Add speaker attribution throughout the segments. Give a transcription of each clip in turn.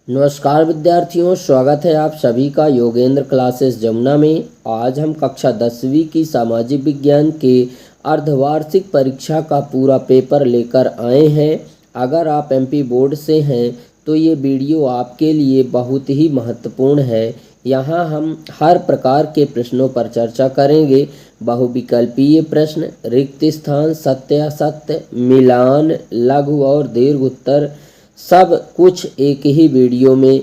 Speaker 1: नमस्कार विद्यार्थियों, स्वागत है आप सभी का योगेंद्र क्लासेस जमुना में। आज हम कक्षा 10वीं की सामाजिक विज्ञान के अर्धवार्षिक परीक्षा का पूरा पेपर लेकर आए हैं। अगर आप एमपी बोर्ड से हैं तो ये वीडियो आपके लिए बहुत ही महत्वपूर्ण है। यहाँ हम हर प्रकार के प्रश्नों पर चर्चा करेंगे। बहुविकल्पीय प्रश्न, रिक्त स्थान, सत्य असत्य, मिलान, लघु और दीर्घ उत्तर, सब कुछ एक ही वीडियो में।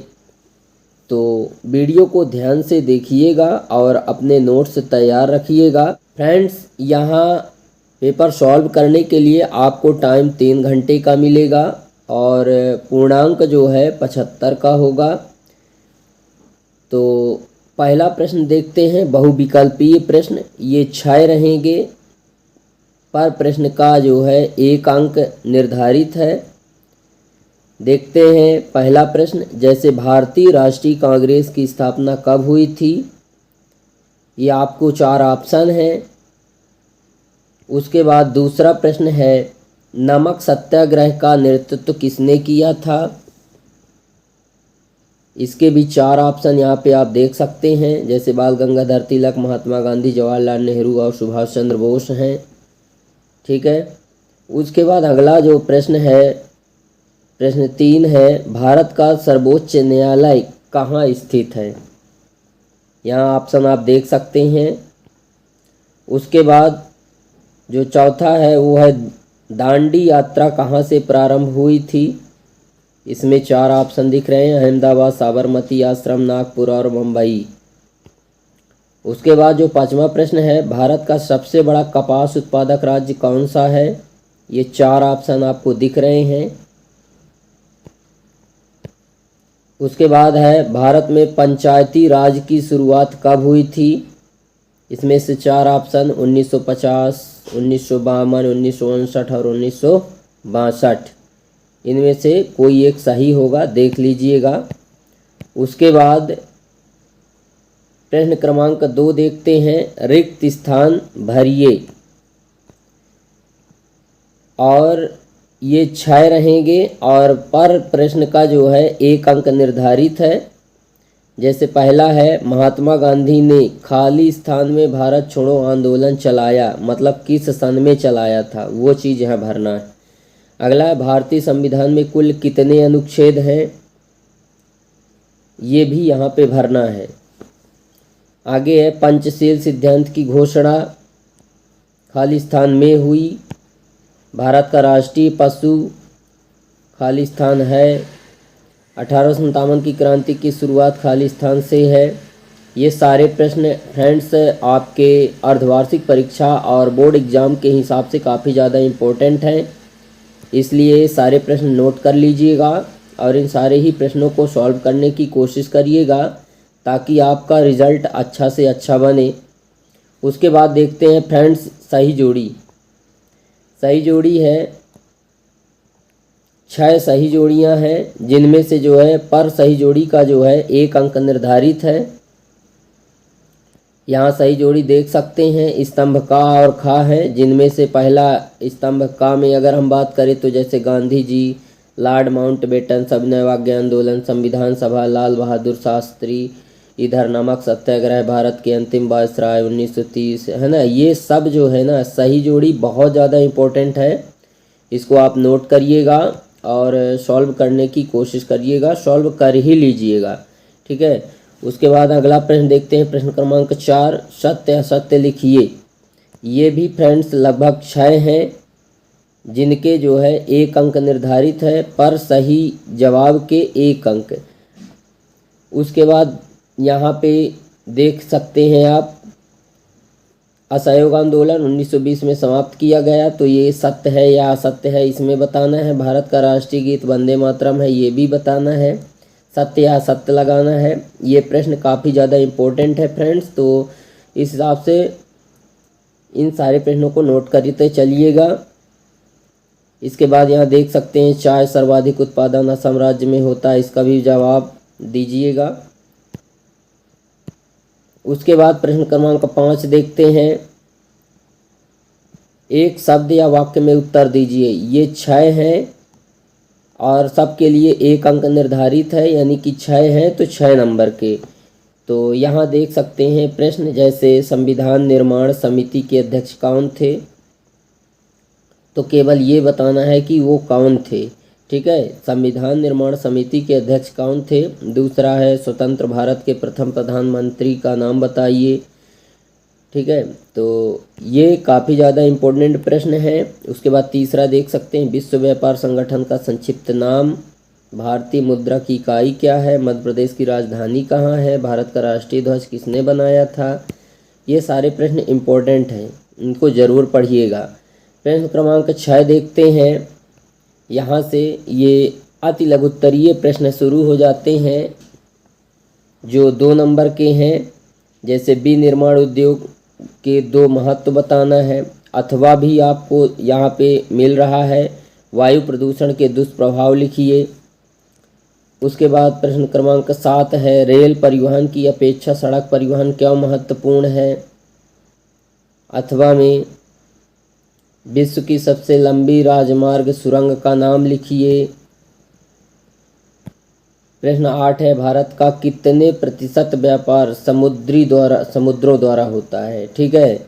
Speaker 1: तो वीडियो को ध्यान से देखिएगा और अपने नोट्स तैयार रखिएगा। फ्रेंड्स, यहाँ पेपर सॉल्व करने के लिए आपको टाइम 3 घंटे का मिलेगा और पूर्णांक जो है 75 का होगा। तो पहला प्रश्न देखते हैं, बहुविकल्पीय प्रश्न। ये 6 रहेंगे, पर प्रश्न का जो है 1 अंक निर्धारित है। देखते हैं पहला प्रश्न, जैसे भारतीय राष्ट्रीय कांग्रेस की स्थापना कब हुई थी? ये आपको 4 ऑप्शन हैं। उसके बाद दूसरा प्रश्न है, नमक सत्याग्रह का नेतृत्व किसने किया था? इसके भी 4 ऑप्शन यहाँ पे आप देख सकते हैं, जैसे बाल गंगाधर तिलक, महात्मा गांधी, जवाहरलाल नेहरू और सुभाष चंद्र बोस हैं। ठीक है। उसके बाद अगला जो प्रश्न है, प्रश्न 3 है, भारत का सर्वोच्च न्यायालय कहाँ स्थित है? यहाँ ऑप्शन आप देख सकते हैं। उसके बाद जो चौथा है वो है, दांडी यात्रा कहाँ से प्रारंभ हुई थी? इसमें 4 ऑप्शन दिख रहे हैं, अहमदाबाद, साबरमती आश्रम, नागपुर और मुंबई। उसके बाद जो 5वां प्रश्न है, भारत का सबसे बड़ा कपास उत्पादक राज्य कौन सा है? ये 4 ऑप्शन आपको दिख रहे हैं। उसके बाद है, भारत में पंचायती राज की शुरुआत कब हुई थी? इसमें से 4 ऑप्शन, 1950, 1952, 1959 और 1962। इनमें से कोई एक सही होगा, देख लीजिएगा। उसके बाद प्रश्न क्रमांक 2 देखते हैं, रिक्त स्थान भरिए। और ये 6 रहेंगे और पर प्रश्न का जो है 1 अंक निर्धारित है। जैसे पहला है, महात्मा गांधी ने खाली स्थान में भारत छोड़ो आंदोलन चलाया, मतलब किस सन में चलाया था, वो चीज़ यहाँ भरना है। अगला है, भारतीय संविधान में कुल कितने अनुच्छेद हैं? ये भी यहाँ पे भरना है। आगे है, पंचशील सिद्धांत की घोषणा खाली स्थान में हुई। भारत का राष्ट्रीय पशु खाली स्थान है। 1857 की क्रांति की शुरुआत खाली स्थान से है। ये सारे प्रश्न फ्रेंड्स आपके अर्धवार्षिक परीक्षा और बोर्ड एग्ज़ाम के हिसाब से काफ़ी ज़्यादा इम्पोर्टेंट हैं, इसलिए सारे प्रश्न नोट कर लीजिएगा और इन सारे ही प्रश्नों को सॉल्व करने की कोशिश करिएगा ताकि आपका रिज़ल्ट अच्छा से अच्छा बने। उसके बाद देखते हैं फ्रेंड्स, सही जोड़ी। सही जोड़ी है, 6 सही जोड़ियां हैं, जिनमें से जो है पर सही जोड़ी का जो है 1 अंक निर्धारित है। यहाँ सही जोड़ी देख सकते हैं, स्तंभ का और खा है, जिनमें से पहला स्तंभ का में अगर हम बात करें तो जैसे गांधी जी, लॉर्ड माउंटबेटन, सविनय अवज्ञा आंदोलन, संविधान सभा, लाल बहादुर शास्त्री, इधर नमक सत्याग्रह, भारत के अंतिम वायसराय 1930, है ना। ये सब जो है ना सही जोड़ी बहुत ज़्यादा इम्पोर्टेंट है। इसको आप नोट करिएगा और सॉल्व करने की कोशिश करिएगा, सॉल्व कर ही लीजिएगा। ठीक है। उसके बाद अगला प्रश्न देखते हैं, प्रश्न क्रमांक 4, सत्य असत्य लिखिए। ये भी फ्रेंड्स लगभग 6 हैं, जिनके जो है 1 अंक निर्धारित है, पर सही जवाब के 1 अंक। उसके बाद यहाँ पे देख सकते हैं आप, असहयोग आंदोलन 1920 में समाप्त किया गया, तो ये सत्य है या असत्य है इसमें बताना है। भारत का राष्ट्रीय गीत वंदे मातरम है, ये भी बताना है। सत्य या असत्य लगाना है। ये प्रश्न काफ़ी ज़्यादा इम्पोर्टेंट है फ्रेंड्स, तो इस हिसाब से इन सारे प्रश्नों को नोट करते चलिएगा। इसके बाद यहाँ देख सकते हैं, चाय सर्वाधिक उत्पादन असम राज्य में होता है, इसका भी जवाब दीजिएगा। उसके बाद प्रश्न क्रमांक 5 देखते हैं, एक शब्द या वाक्य में उत्तर दीजिए। ये 6 हैं और सबके लिए 1 अंक निर्धारित है, यानी कि 6 हैं तो 6 नंबर के। तो यहाँ देख सकते हैं प्रश्न, जैसे संविधान निर्माण समिति के अध्यक्ष कौन थे, तो केवल ये बताना है कि वो कौन थे। ठीक है, संविधान निर्माण समिति के अध्यक्ष कौन थे। दूसरा है स्वतंत्र भारत के प्रथम प्रधानमंत्री का नाम बताइए। ठीक है, तो ये काफ़ी ज़्यादा इम्पोर्टेंट प्रश्न है। उसके बाद तीसरा देख सकते हैं, विश्व व्यापार संगठन का संक्षिप्त नाम, भारतीय मुद्रा की इकाई क्या है, मध्य प्रदेश की राजधानी कहाँ है, भारत का राष्ट्रीय ध्वज किसने बनाया था। ये सारे प्रश्न इम्पोर्टेंट हैं, इनको ज़रूर पढ़िएगा। प्रश्न क्रमांक 6 देखते हैं। यहाँ से ये अति लघुत्तरीय प्रश्न शुरू हो जाते हैं जो 2 नंबर के हैं, जैसे विनिर्माण उद्योग के 2 महत्व बताना है, अथवा भी आपको यहाँ पे मिल रहा है। वायु प्रदूषण के दुष्प्रभाव लिखिए। उसके बाद प्रश्न क्रमांक 7 है, रेल परिवहन की अपेक्षा सड़क परिवहन क्यों महत्वपूर्ण है। अथवा में विश्व की सबसे लंबी राजमार्ग सुरंग का नाम लिखिए। प्रश्न 8 है, भारत का कितने प्रतिशत व्यापार समुद्रों द्वारा होता है। ठीक है,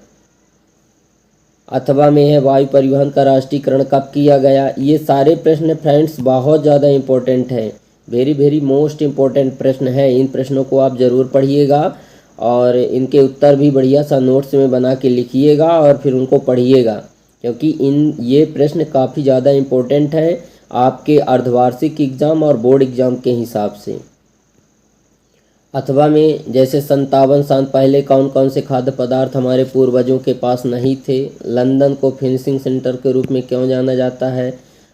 Speaker 1: अथवा में है, वायु परिवहन का राष्ट्रीयकरण कब किया गया। ये सारे प्रश्न फ्रेंड्स बहुत ज़्यादा इम्पोर्टेंट हैं, वेरी मोस्ट इम्पोर्टेंट प्रश्न है। इन प्रश्नों को आप ज़रूर पढ़िएगा और इनके उत्तर भी बढ़िया सा नोट्स में बना के लिखिएगा और फिर उनको पढ़िएगा, क्योंकि ये प्रश्न काफ़ी ज़्यादा इम्पोर्टेंट है आपके अर्धवार्षिक एग्ज़ाम और बोर्ड एग्ज़ाम के हिसाब से। अथवा में जैसे 57 साल पहले कौन कौन से खाद्य पदार्थ हमारे पूर्वजों के पास नहीं थे। लंदन को फिनिशिंग सेंटर के रूप में क्यों जाना जाता है।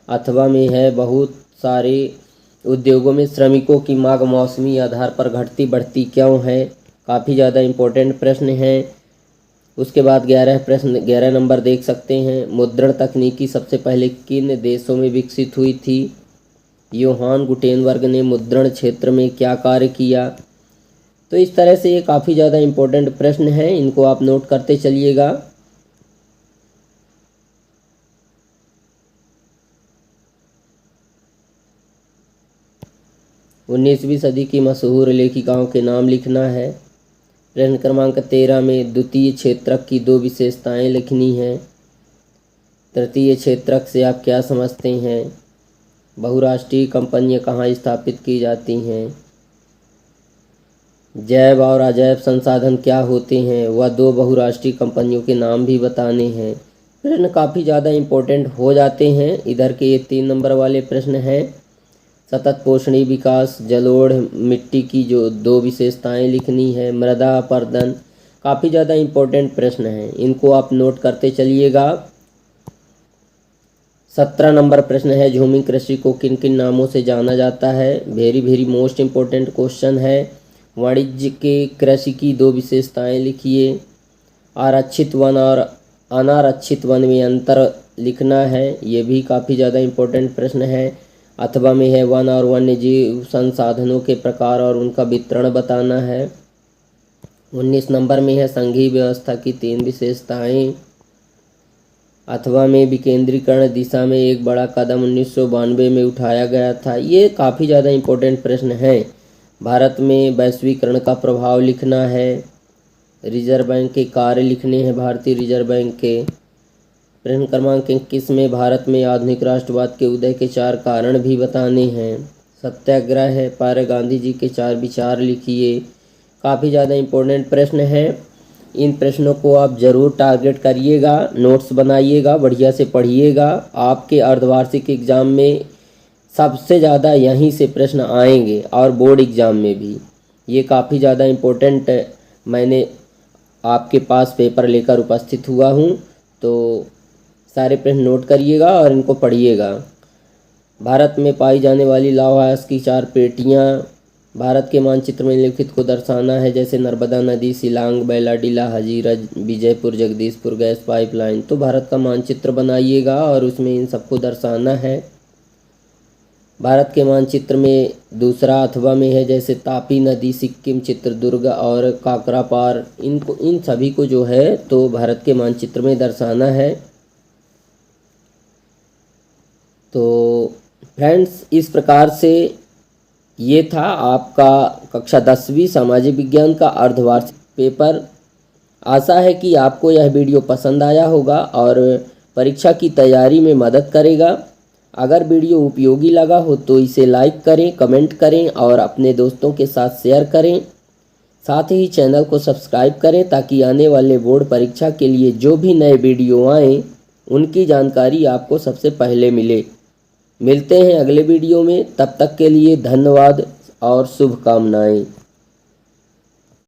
Speaker 1: अथवा में है, बहुत सारे उद्योगों में श्रमिकों की मांग मौसमी आधार पर घटती बढ़ती क्यों है। काफ़ी ज़्यादा इम्पोर्टेंट प्रश्न हैं। उसके बाद 11 नंबर देख सकते हैं, मुद्रण तकनीकी सबसे पहले किन देशों में विकसित हुई थी। योहान गुटेनबर्ग ने मुद्रण क्षेत्र में क्या कार्य किया। तो इस तरह से ये काफ़ी ज़्यादा इम्पोर्टेंट प्रश्न हैं, इनको आप नोट करते चलिएगा। उन्नीसवीं सदी की मशहूर लेखिकाओं के नाम लिखना है। प्रश्न क्रमांक 13 में द्वितीय क्षेत्रक की 2 विशेषताएं लिखनी हैं। तृतीय क्षेत्रक से आप क्या समझते हैं। बहुराष्ट्रीय कंपनियां कहाँ स्थापित की जाती हैं। जैव और अजैव संसाधन क्या होते हैं, वह 2 बहुराष्ट्रीय कंपनियों के नाम भी बताने हैं। प्रश्न काफ़ी ज़्यादा इम्पोर्टेंट हो जाते हैं। इधर के ये 3 नंबर वाले प्रश्न हैं। सतत पोषणीय विकास, जलोढ़ मिट्टी की जो 2 विशेषताएं लिखनी है। मृदा अपर्दन, काफ़ी ज़्यादा इम्पोर्टेंट प्रश्न हैं, इनको आप नोट करते चलिएगा। 17 नंबर प्रश्न है, झूमी कृषि को किन किन नामों से जाना जाता है। वेरी मोस्ट इम्पोर्टेंट क्वेश्चन है। वाणिज्य के कृषि की 2 विशेषताएं लिखिए। आरक्षित वन और अनारक्षित वन में अंतर लिखना है, ये भी काफ़ी ज़्यादा इम्पोर्टेंट प्रश्न है। अथवा में है, वन और वन्य जीव संसाधनों के प्रकार और उनका वितरण बताना है। 19 नंबर में है, संघीय व्यवस्था की 3 विशेषताएं। अथवा में विकेंद्रीकरण दिशा में एक बड़ा कदम 1992 में उठाया गया था। ये काफ़ी ज़्यादा इम्पोर्टेंट प्रश्न हैं। भारत में वैश्वीकरण का प्रभाव लिखना है। रिजर्व बैंक के कार्य लिखने हैं, भारतीय रिजर्व बैंक के। प्रश्न क्रमांक 21 में भारत में आधुनिक राष्ट्रवाद के उदय के 4 कारण भी बताने हैं। सत्याग्रह है, पर गांधी जी के 4 विचार लिखिए। काफ़ी ज़्यादा इम्पोर्टेंट प्रश्न हैं। इन प्रश्नों को आप ज़रूर टारगेट करिएगा, नोट्स बनाइएगा, बढ़िया से पढ़िएगा। आपके अर्धवार्षिक एग्ज़ाम में सबसे ज़्यादा यहीं से प्रश्न आएंगे और बोर्ड एग्ज़ाम में भी। ये काफ़ी ज़्यादा इम्पोर्टेंट मैंने आपके पास पेपर लेकर उपस्थित हुआ हूँ, तो सारे प्रश्न नोट करिएगा और इनको पढ़िएगा। भारत में पाई जाने वाली लौह अयस्क की 4 पेटियाँ भारत के मानचित्र में निम्नलिखित को दर्शाना है, जैसे नर्मदा नदी, शिलांग, बैलाडीला, हजीरा, विजयपुर, जगदीशपुर गैस पाइपलाइन। तो भारत का मानचित्र बनाइएगा और उसमें इन सबको दर्शाना है। भारत के मानचित्र में दूसरा अथवा में है, जैसे तापी नदी, सिक्किम, चित्रदुर्ग और काकरापार, इन सभी को जो है तो भारत के मानचित्र में दर्शाना है। तो फ्रेंड्स, इस प्रकार से ये था आपका कक्षा 10वीं सामाजिक विज्ञान का अर्धवार्षिक पेपर। आशा है कि आपको यह वीडियो पसंद आया होगा और परीक्षा की तैयारी में मदद करेगा। अगर वीडियो उपयोगी लगा हो तो इसे लाइक करें, कमेंट करें और अपने दोस्तों के साथ शेयर करें। साथ ही चैनल को सब्सक्राइब करें ताकि आने वाले बोर्ड परीक्षा के लिए जो भी नए वीडियो आएँ उनकी जानकारी आपको सबसे पहले मिले। मिलते हैं अगले वीडियो में, तब तक के लिए धन्यवाद और शुभकामनाएं।